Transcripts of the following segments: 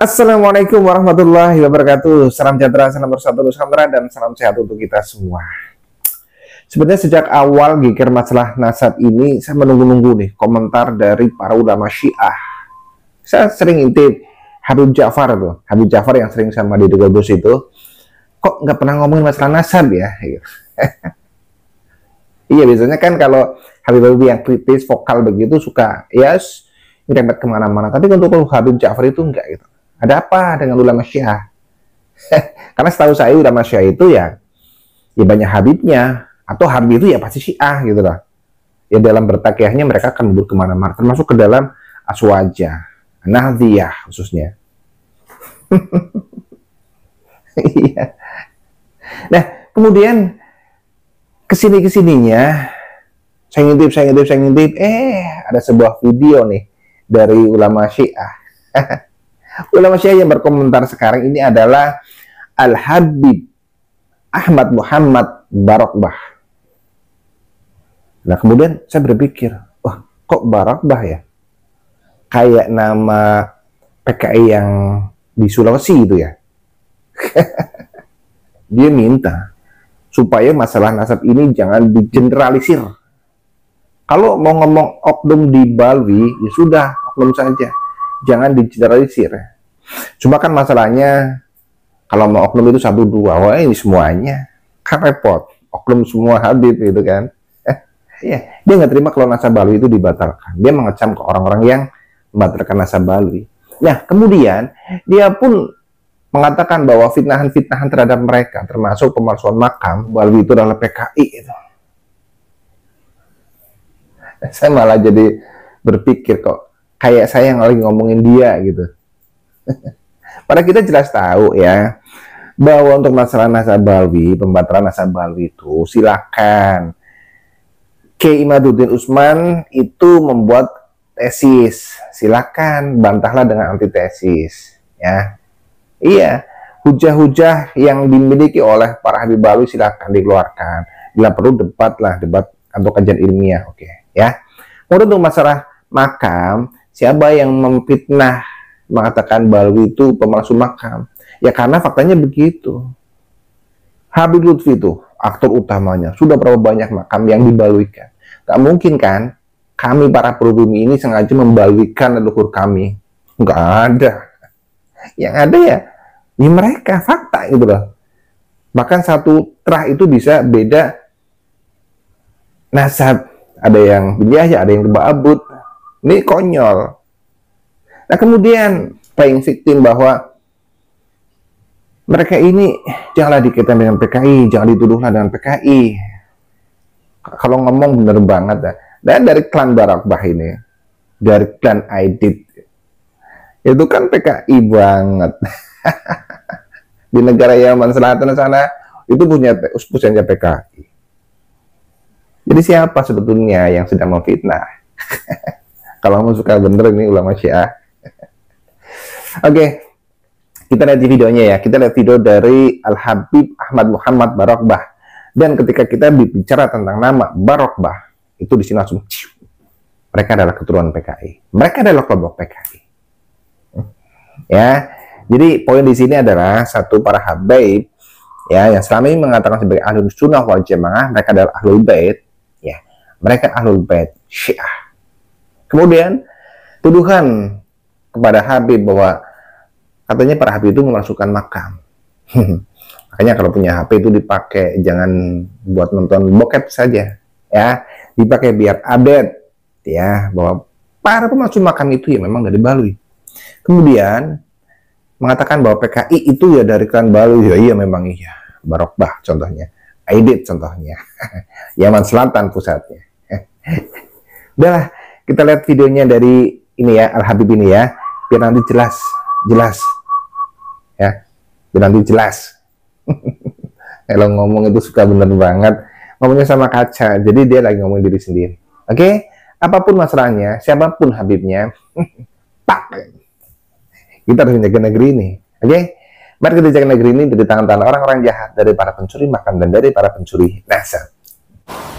Assalamualaikum warahmatullahi wabarakatuh. Salam sejahtera, salam bersatu, Nusantara, dan salam sehat untuk kita semua. Sebenarnya sejak awal geger masalah nasab ini, saya menunggu-nunggu nih komentar dari para ulama Syiah. Saya sering intip Habib Ja'far tuh, Habib Ja'far yang sering sama Deddy Corbuzier itu, kok nggak pernah ngomongin masalah nasab ya? Iya, biasanya kan kalau Habib-Habib yang kritis, vokal begitu suka, yes, nyerempet kemana-mana. Tapi untuk Habib Ja'far itu enggak gitu. Ada apa dengan ulama Syiah? Karena setahu saya ulama Syiah itu ya banyak Habibnya, atau Habib itu ya pasti Syiah gitu lah. Ya dalam bertakiahnya mereka akan mundur kemana-mana, termasuk ke dalam Aswaja, Nahdiyah khususnya. Iya. Nah, kemudian kesininya saya ngintip, ada sebuah video nih dari ulama Syiah. Ulama Syiah yang berkomentar sekarang ini adalah Al-Habib Ahmad Muhammad Barokbah. Nah, kemudian saya berpikir, wah, kok Barokbah ya? Kayak nama PKI yang di Sulawesi itu ya. Dia minta supaya masalah nasab ini jangan digeneralisir. Kalau mau ngomong oknum di Bali, ya sudah, oknum saja. Jangan digeneralisir. Cuma kan masalahnya, kalau mau oknum itu 1-2, wah ini semuanya. Kan repot. Oknum semua Habib gitu kan. Iya, dia nggak terima kalau nasab Bali itu dibatalkan. Dia mengecam ke orang-orang yang membatalkan nasab Bali. Nah, kemudian dia pun mengatakan bahwa fitnahan-fitnahan terhadap mereka, termasuk pemalsuan makam, Bali itu adalah PKI itu. Saya malah jadi berpikir kok kayak saya yang lagi ngomongin dia gitu. Padahal kita jelas tahu ya bahwa untuk masalah nasab Balwi, pembatalan nasab Balwi itu silakan. Kiai Imaduddin Utsman itu membuat tesis, silakan bantahlah dengan antitesis ya. Iya, hujah-hujah yang dimiliki oleh para Habib Balwi silakan dikeluarkan. Bila perlu debat atau kajian ilmiah, oke ya. Kemudian untuk masalah makam, siapa yang memfitnah mengatakan Balwi itu pemalsu makam? Ya karena faktanya begitu. Habib Lutfi itu aktor utamanya. Sudah berapa banyak makam yang dibalwikan? Gak mungkin kan kami para pribumi ini sengaja membalwikan leluhur kami. Gak ada. Yang ada ya mereka, fakta gitu loh. Bahkan satu terah itu bisa beda nasab. Ada yang bin Yahya, ada yang Abud. Ini konyol. Nah, kemudian playing victim bahwa mereka ini janganlah dikaitkan dengan PKI, jangan dituduhlah dengan PKI. Kalau ngomong bener banget ya. Dan dari klan Barokbah ini, dari klan Aidit, itu kan PKI banget. Di negara Yaman Selatan sana itu punya PKI. Jadi siapa sebetulnya yang sedang memfitnah? Kalau kamu suka bener ini ulama Syiah. Oke, kita lihat di videonya ya. Kita lihat video dari Al-Habib Ahmad Muhammad Barokbah. Dan ketika kita bicara tentang nama Barokbah, itu di sini langsung mereka adalah keturunan PKI. Mereka adalah kelompok PKI. Ya, jadi poin di sini adalah satu, para Habib ya yang selama ini mengatakan sebagai Ahlus Sunnah wal Jamaah, mereka adalah Ahlul Bait. Ya, mereka Ahlul Bait Syiah. Kemudian tuduhan kepada Habib bahwa katanya para Habib itu memasukkan makam. Makanya kalau punya HP itu dipakai, jangan buat nonton bokep saja ya, dipakai biar update ya bahwa para pemalsu makam itu ya memang dari Balwi. Kemudian mengatakan bahwa PKI itu ya dari klan Balwi. Ya iya, memang iya. Barokbah contohnya, Aidit contohnya, Yaman Selatan pusatnya. Udahlah, kita lihat videonya dari ini ya, Al-Habib ini ya, biar nanti jelas ya, biar nanti jelas. Kalau ngomong itu suka bener banget, ngomongnya sama kaca, jadi dia lagi ngomong diri sendiri. Oke, apapun masalahnya, siapapun Habibnya, pak, kita harus menjaga negeri ini. Oke, mari kita jaga negeri ini dari tangan-tangan orang-orang jahat, dari para pencuri makam dan dari para pencuri nasab.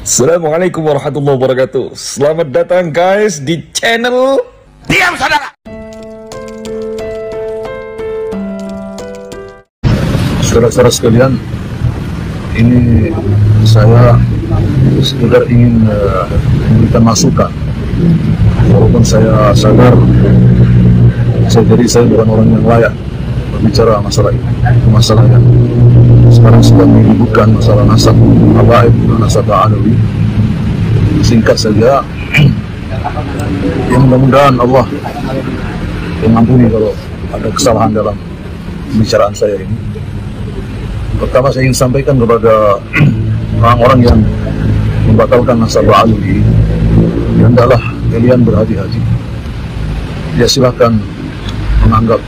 Assalamualaikum warahmatullahi wabarakatuh. Selamat datang guys di channel. Diam saudara. Saudara-saudara sekalian, ini saya sekedar ingin memberikan masukan. Walaupun saya sadar saya bukan orang yang layak berbicara masalah ini, masalah yang sekarang sedang diributkan, masalah nasab habaib, nasab alawi. Singkat saja, ya mudah-mudahan Allah mengampuni kalau ada kesalahan dalam pembicaraan saya ini. Pertama saya ingin sampaikan kepada orang-orang yang membatalkan nasab alawi, hendaklah kalian berhati-hati. Ya silahkan menganggap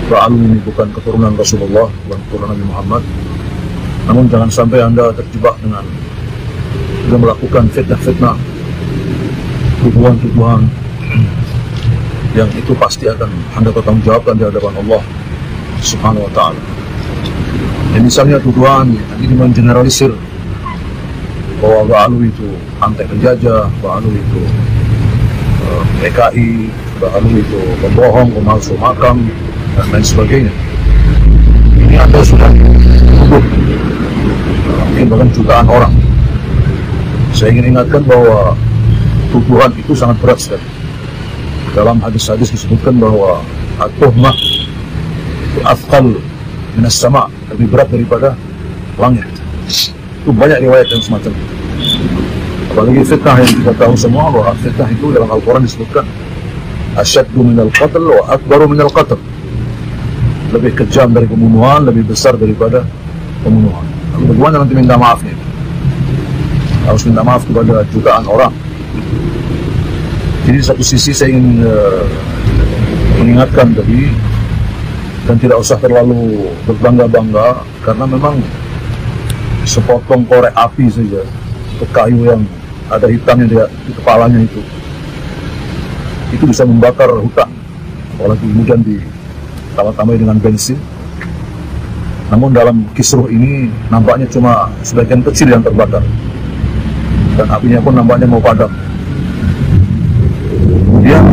Ba'alwi ini bukan keturunan Rasulullah, bukan keturunan Nabi Muhammad. Namun jangan sampai Anda terjebak dengan melakukan fitnah-fitnah, tuduhan-tuduhan yang itu pasti akan Anda bertanggungjawabkan di hadapan Allah Subhanahu wa Ta'ala. Ya, misalnya tuduhan ini mengeneralisir bahwa Ba'alwi itu anti penjajah, Ba'alwi itu PKI, Ba'alwi itu pembohong, pemalsu makam, dan lain sebagainya. Ini Anda sudah tuduh mungkin bahkan jutaan orang. Saya ingin ingatkan bahwa tuduhan itu sangat berat sekali. Dalam hadis-hadis disebutkan bahwa at-tuhmah itu afqal minas sama', lebih berat daripada langit. Itu banyak riwayat yang semacam itu. Apalagi fitnah yang kita tahu semua bahwa fitnah itu dalam Al-Quran disebutkan asyaddu minal qatl wa akbaru minal qatl, lebih kejam dari pembunuhan, lebih besar daripada pembunuhan. Lalu bagaimana nanti minta maafnya? Harus minta maaf kepada jutaan orang. Jadi satu sisi saya ingin mengingatkan tadi, dan tidak usah terlalu berbangga-bangga, karena memang sepotong korek api saja, atau kayu yang ada hitamnya di kepalanya itu bisa membakar hutan, apalagi kemudian ditambah-tambah dengan bensin. Namun dalam kisruh ini nampaknya cuma sebagian kecil yang terbakar, dan apinya pun nampaknya mau padam. Kemudian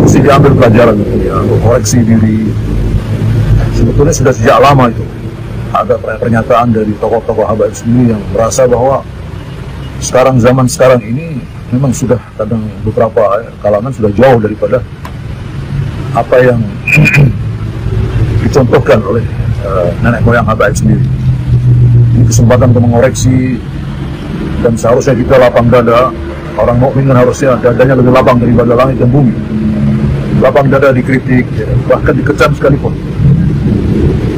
mesti diambil pelajaran gitu ya, untuk koreksi diri. Sebetulnya sudah sejak lama itu ada pernyataan dari tokoh-tokoh habaib sendiri yang merasa bahwa zaman sekarang ini memang sudah kadang beberapa kalangan sudah jauh daripada apa yang dicontohkan oleh nenek moyang habaib sendiri. Ini kesempatan untuk mengoreksi, dan seharusnya kita lapang dada. Orang mukmin kan harusnya dadanya lebih lapang daripada langit dan bumi. Lapang dada dikritik, bahkan dikecam sekalipun.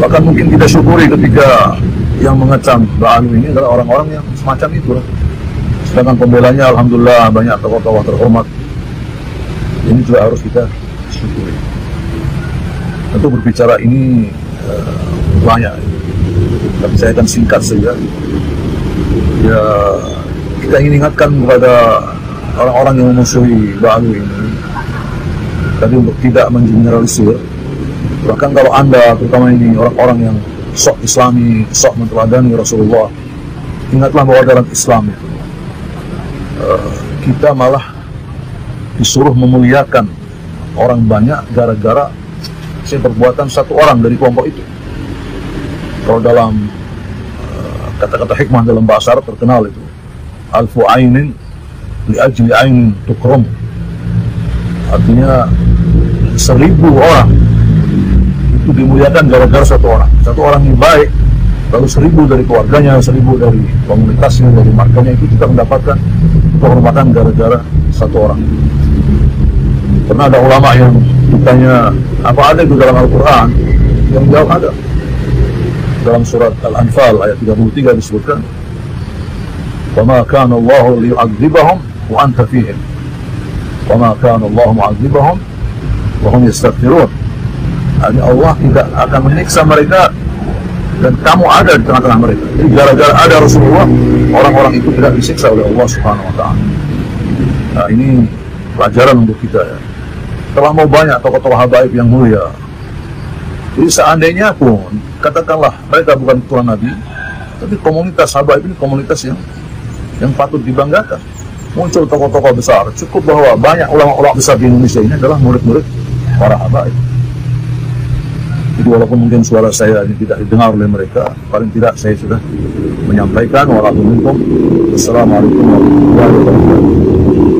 Bahkan mungkin kita syukuri ketika yang mengecam Ba'alwi ini adalah orang-orang yang semacam itu. Sedangkan pembelanya alhamdulillah banyak tokoh-tokoh terhormat. Ini juga harus kita syukuri. Tentu berbicara ini banyak, tapi saya akan singkat saja. Ya, kita ingin ingatkan kepada orang-orang yang memusuhi Ba'alwi ini tadi untuk tidak mengeneralisir. Bahkan kalau Anda, terutama ini orang-orang yang sok Islami, sok menteladani Rasulullah, ingatlah bahwa dalam Islam itu kita malah disuruh memuliakan orang banyak gara-gara perbuatan satu orang dari kelompok itu. Kalau dalam kata-kata hikmah dalam bahasa Arab terkenal itu, alfu ainin li ajli ainin tukram, artinya 1000 orang itu dimuliakan gara-gara satu orang. Satu orang yang baik, lalu 1000 dari keluarganya, 1000 dari komunitasnya, dari markanya, itu kita mendapatkan kehormatan gara-gara satu orang. Pernah ada ulama yang ditanya, apa ada itu dalam Al-Quran? Yang jawab ada. Dalam surat Al-Anfal ayat 33 disebutkan, wa ma kana Allahu liyu'adzibahum wa anta fihim, wa ma kana Allahu mu'adzibahum wa hum yastaghfirun. Artinya Allah tidak akan menyiksa mereka dan kamu ada di tengah-tengah mereka. Jadi gara-gara ada Rasulullah, orang-orang itu tidak disiksa oleh Allah Subhanahu wa Ta'ala. Nah, ini pelajaran untuk kita ya. Telah mau banyak tokoh-tokoh habaib yang mulia. Jadi seandainya pun katakanlah mereka bukan keturunan Nabi, tapi komunitas habaib ini komunitas yang patut dibanggakan. Muncul tokoh-tokoh besar. Cukup bahwa banyak ulama-ulama besar di Indonesia ini adalah murid-murid para habaib. walaupun mungkin suara saya ini tidak didengar oleh mereka, paling tidak saya sudah menyampaikan. Assalamualaikum warahmatullahi wabarakatuh.